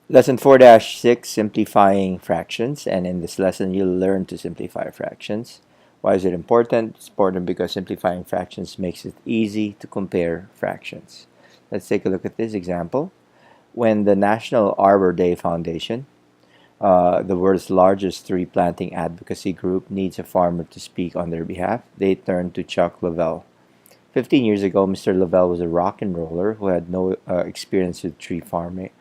Lesson 4-6, simplifying fractions. And in this lesson, you'll learn to simplify fractions. Why is it important? It's important because simplifying fractions makes it easy to compare fractions. Let's take a look at this example. When the National Arbor Day Foundation, the world's largest tree planting advocacy group, needs a farmer to speak on their behalf, they turn to Chuck Lavelle. 15 years ago, Mr. Lavelle was a rock and roller who had no experience with tree farming.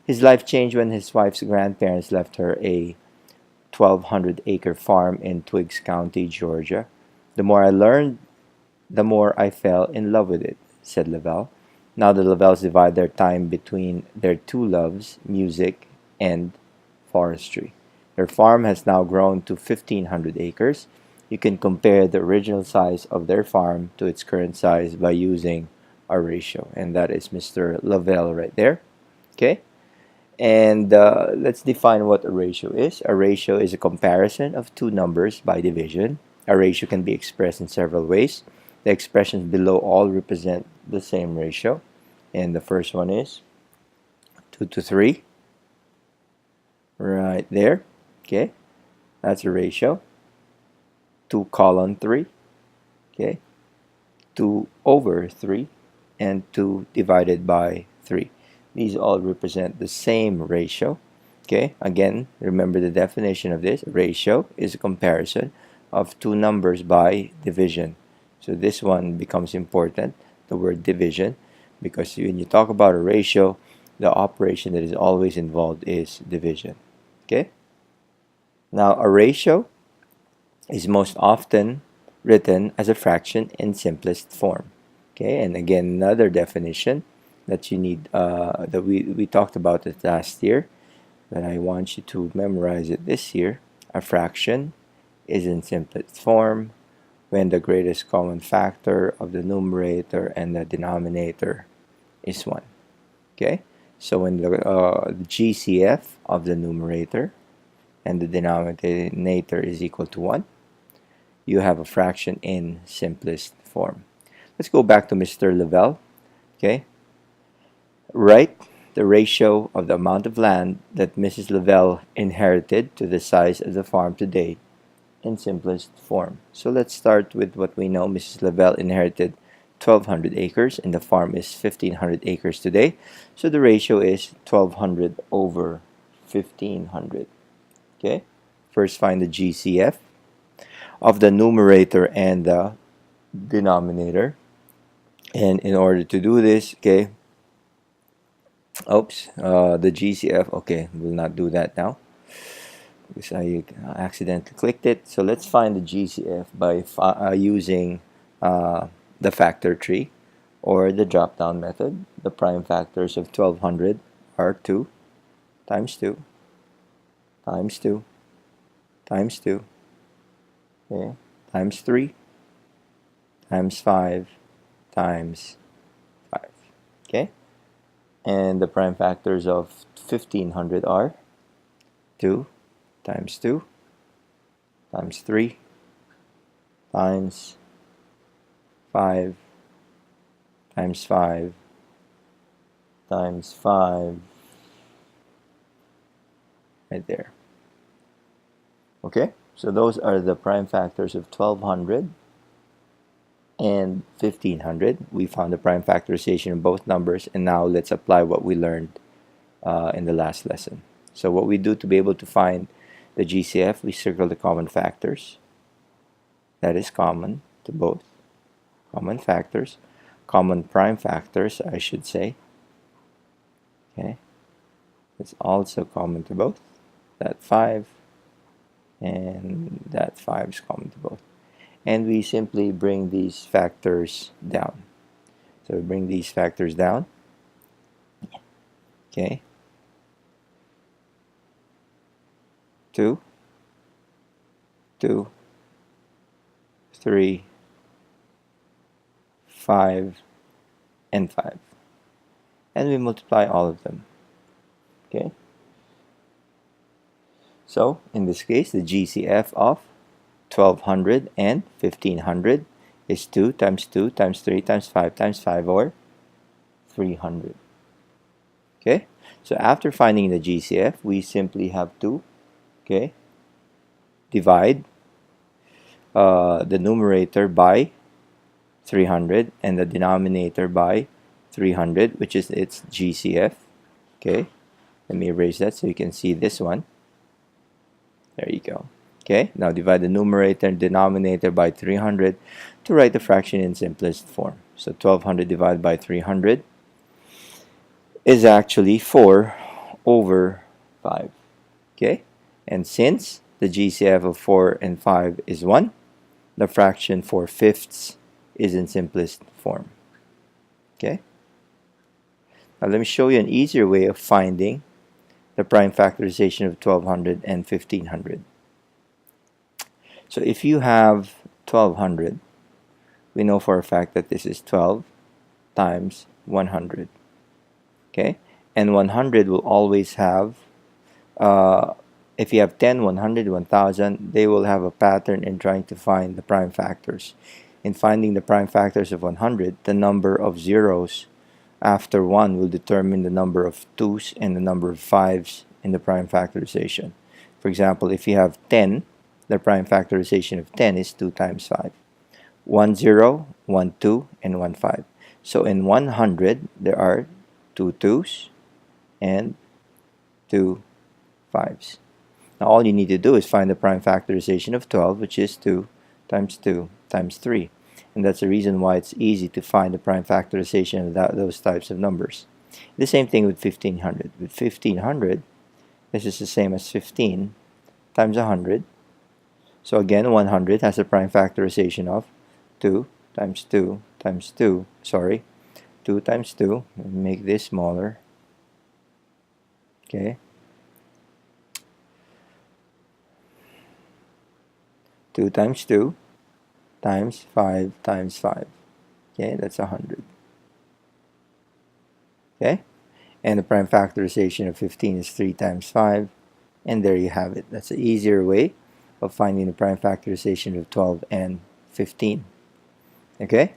His life changed when his wife's grandparents left her a 1,200-acre farm in Twiggs County, Georgia. The more I learned, the more I fell in love with it, said Lavelle. Now the Lavelles divide their time between their two loves, music and forestry. Their farm has now grown to 1,500 acres. You can compare the original size of their farm to its current size by using a ratio, and that is Mr. Lavelle right there. Okay, and let's define what a ratio is. A ratio is a comparison of two numbers by division. A ratio can be expressed in several ways. The expressions below all represent the same ratio, and the first one is 2 to 3, right there. Okay, that's a ratio. 2 colon 3, okay, 2 over 3, and 2 divided by 3. These all represent the same ratio. Okay, again, remember the definition of this. Ratio is a comparison of two numbers by division. So this one becomes important, the word division, because when you talk about a ratio, the operation that is always involved is division. Okay, now a ratio is most often written as a fraction in simplest form. Okay, and again, another definition that you need, that we talked about it last year, but I want you to memorize it this year. A fraction is in simplest form when the greatest common factor of the numerator and the denominator is 1. Okay, so when the GCF of the numerator and the denominator is equal to 1, you have a fraction in simplest form. Let's go back to Mr. Lavelle. Okay, write the ratio of the amount of land that Mrs. Lavelle inherited to the size of the farm today in simplest form. So let's start with what we know. Mrs. Lavelle inherited 1,200 acres and the farm is 1,500 acres today. So the ratio is 1,200 over 1,500. Okay, first find the GCF of the numerator and the denominator. And in order to do this, okay, the GCF, okay, we'll not do that now because I accidentally clicked it. So let's find the GCF by using the factor tree or the drop down method. The prime factors of 1,200 are 2 times 2 times 2 times 2, okay, times 3 times 5 times 5. Okay, and the prime factors of 1,500 are 2 times 2 times 3 times 5 times 5 times 5, right there. Okay, so those are the prime factors of 1,200 and 1,500. We found the prime factorization of both numbers, and now let's apply what we learned in the last lesson. So what we do to be able to find the GCF, we circle the common factors. That is common to both. Common factors. Common prime factors, I should say. Okay, it's also common to both. That 5 and that 5 is common to both. And we simply bring these factors down. So we bring these factors down. Okay. 2, 2, 3, 5, and 5. And we multiply all of them. Okay. So in this case, the GCF of 1,200 and 1,500 is 2 times 2 times 3 times 5 times 5, or 300. Okay, so after finding the GCF, we simply have to, okay, divide the numerator by 300 and the denominator by 300, which is its GCF. Okay, let me erase that so you can see this one. There you go. Okay, now divide the numerator and denominator by 300 to write the fraction in simplest form. So 1200 divided by 300 is actually 4 over 5. Okay, and since the GCF of 4 and 5 is 1, the fraction 4/5 is in simplest form. Okay, now let me show you an easier way of finding the prime factorization of 1200 and 1500. So if you have 1200, we know for a fact that this is 12 times 100. Okay, and 100 will always have, if you have 10, 100, 1000, they will have a pattern in trying to find the prime factors. In finding the prime factors of 100, the number of zeros after 1 will determine the number of 2's and the number of 5's in the prime factorization. For example, if you have 10, the prime factorization of 10 is 2 times 5. 1 0, 1 2, and 1 5. So in 100, there are 2 2's and 2 5's. Now all you need to do is find the prime factorization of 12, which is 2 times 2 times 3. And that's the reason why it's easy to find the prime factorization of those types of numbers. The same thing with 1500. With 1500, this is the same as 15 times 100. So again, 100 has a prime factorization of 2 times 2 times 2. Sorry, 2 times 2. Let me make this smaller. Okay. 2 times 2 times 5 times 5. Okay, that's 100. Okay, and the prime factorization of 15 is 3 times 5, and there you have it. That's an easier way of finding the prime factorization of 12 and 15. Okay,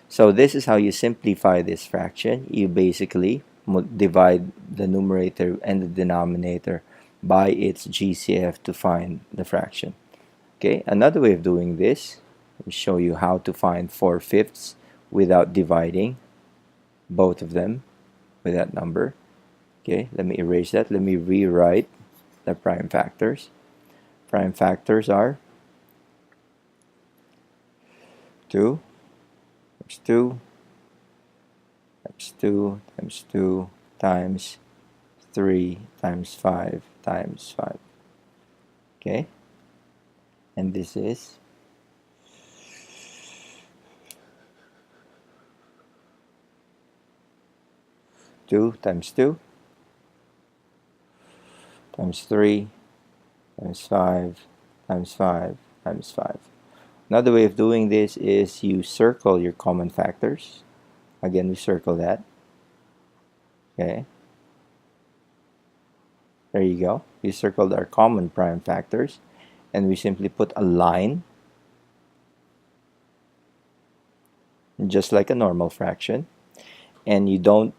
so this is how you simplify this fraction. You basically divide the numerator and the denominator by its GCF to find the fraction. Okay, another way of doing this, let me show you how to find 4/5 without dividing both of them with that number. Okay, let me erase that. Let me rewrite the prime factors. Prime factors are 2 times 2 times 2 times 2 times 3 times 5 times 5. Okay, and this is 2 times 2 times 3 times 5 times 5 times 5. Another way of doing this is you circle your common factors. Again, we circle that. Okay, there you go. We circled our common prime factors, and we simply put a line, just like a normal fraction, and you don't,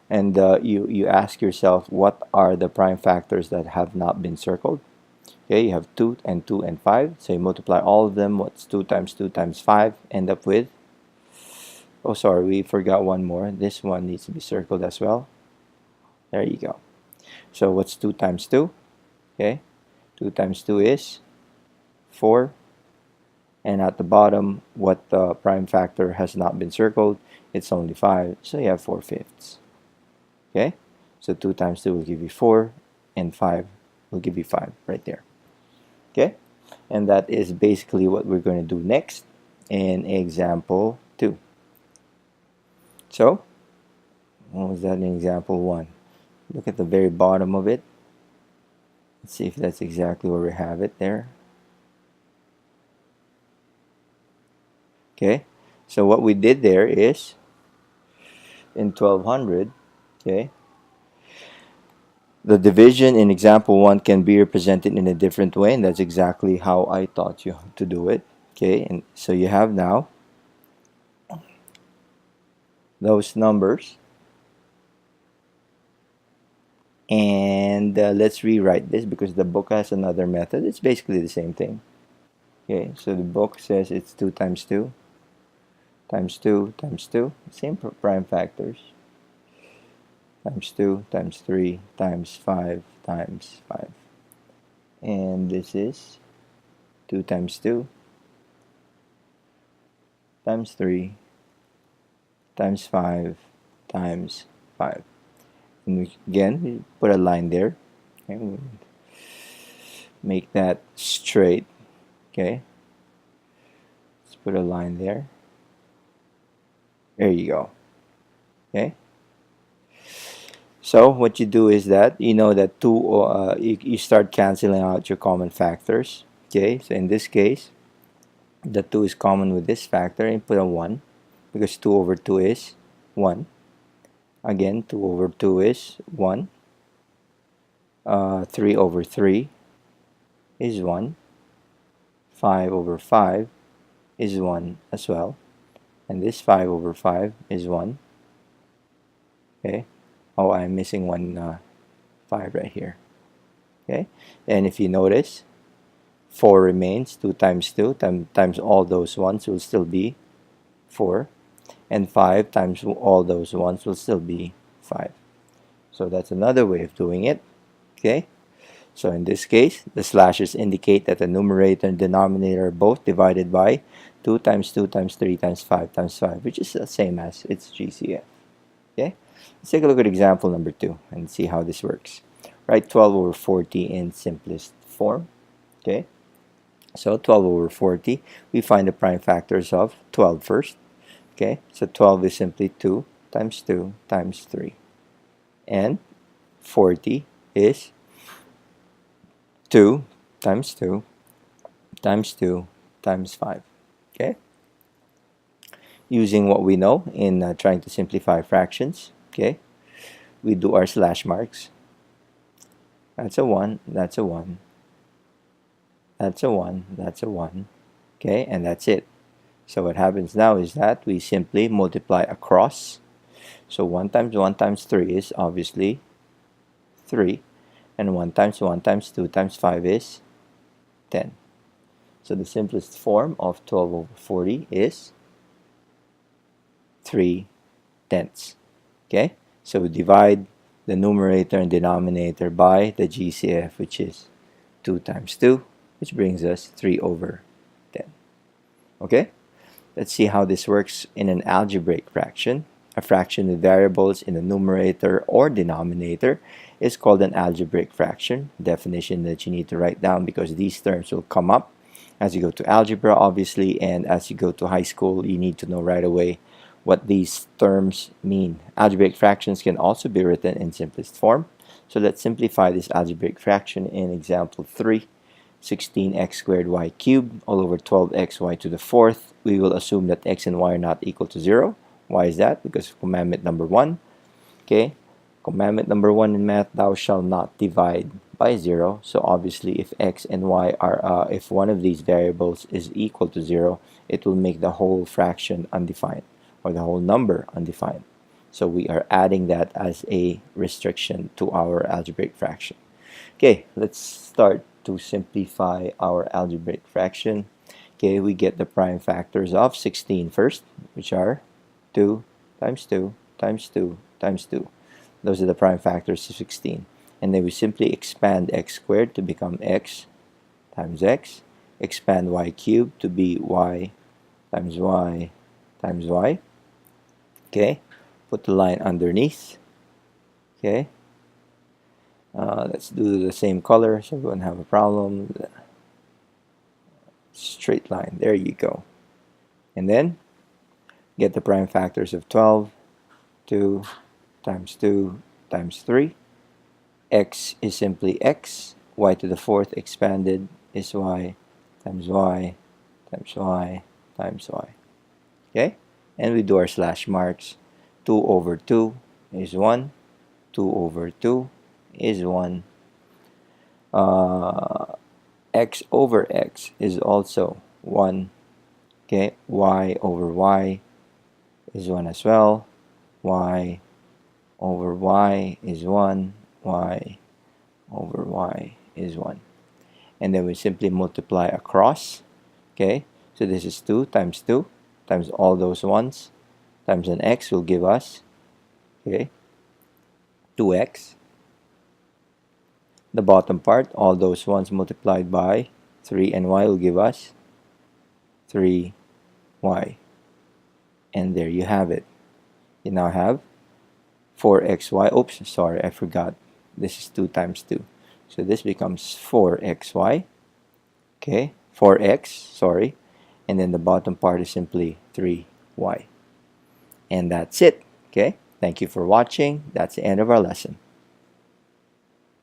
and you ask yourself, what are the prime factors that have not been circled? Okay, you have 2 and 2 and 5, so you multiply all of them. What's 2 times 2 times 5? End up with, oh sorry, we forgot one more. This one needs to be circled as well. There you go. So what's 2 times 2? Okay, 2 times 2 is 4. And at the bottom, what the prime factor has not been circled, it's only 5. So you have 4/5. Okay, so 2 times 2 will give you 4, and 5 will give you 5 right there. Okay, and that is basically what we're going to do next in example 2. So, what was that in example 1? Look at the very bottom of it. Let's see if that's exactly where we have it there. Okay, so what we did there is, in 1200, okay, the division in example 1 can be represented in a different way, and that's exactly how I taught you to do it. Okay, and so you have now those numbers And let's rewrite this because the book has another method. It's basically the same thing. Okay, so the book says it's 2 times 2 times 2 times 2, same prime factors, times 2 times 3 times 5 times 5. And this is 2 times 2 times 3 times 5 times 5. And again, we put a line there. Okay, we'll make that straight. Okay, let's put a line there. There you go. Okay. So what you do is that you know that you start canceling out your common factors. Okay, so in this case, the 2 is common with this factor and put a 1 because 2 over 2 is 1. Again, 2 over 2 is 1. 3 over 3 is 1. 5 over 5 is 1 as well. And this 5 over 5 is 1. Okay. Oh, I'm missing one 5 right here. Okay. And if you notice, 4 remains. 2 times 2 times all those 1s will still be 4. And 5 times all those 1s will still be 5. So that's another way of doing it. Okay. So in this case, the slashes indicate that the numerator and denominator are both divided by 2 times 2 times 3 times 5 times 5, which is the same as its GCF. Okay. Let's take a look at example number 2 and see how this works. Write 12 over 40 in simplest form. Okay. So 12 over 40, we find the prime factors of 12 first. Okay, so 12 is simply 2 times 2 times 3. And 40 is 2 times 2 times 2 times 5. Okay, using what we know in trying to simplify fractions. Okay, we do our slash marks. That's a 1, that's a 1, that's a 1, that's a 1. Okay, and that's it. So what happens now is that we simply multiply across. So 1 times 1 times 3 is obviously 3. And 1 times 1 times 2 times 5 is 10. So the simplest form of 12 over 40 is 3/10. Okay? So we divide the numerator and denominator by the GCF, which is 2 times 2, which brings us 3 over 10. Okay? Let's see how this works in an algebraic fraction. A fraction with variables in the numerator or denominator is called an algebraic fraction. Definition that you need to write down because these terms will come up as you go to algebra, obviously, and as you go to high school, you need to know right away what these terms mean. Algebraic fractions can also be written in simplest form. So let's simplify this algebraic fraction in example 3. 16x squared y cubed all over 12x y to the fourth. We will assume that x and y are not equal to 0. Why is that? Because of commandment number 1. Okay, commandment number 1 in math, thou shalt not divide by 0. So obviously if x and y are, if one of these variables is equal to 0, it will make the whole fraction undefined or the whole number undefined. So we are adding that as a restriction to our algebraic fraction. Okay, let's start to simplify our algebraic fraction. Okay, we get the prime factors of 16 first, which are 2 times 2 times 2 times 2. Those are the prime factors of 16. And then we simply expand x squared to become x times x. Expand y cubed to be y times y times y. Okay, put the line underneath. Okay. Let's do the same color so we won't have a problem. Straight line, there you go. And then get the prime factors of 12, 2 times 2 times 3. X is simply x, y to the fourth expanded is y times y times y times y. Okay, and we do our slash marks. 2 over 2 is 1, 2 over 2 is 1. X over x is also 1. Okay, y over y is 1 as well. Y over y is 1. y over y is 1. And then we simply multiply across. Okay, so this is 2 times all those 1's times an x will give us, okay, 2x. The bottom part, all those 1's multiplied by 3 and y will give us 3y. And there you have it. You now have 4xy. Oops, sorry, I forgot. This is 2 times 2. So this becomes 4xy. Okay, 4x, sorry. And then the bottom part is simply 3y. And that's it. Okay, thank you for watching. That's the end of our lesson.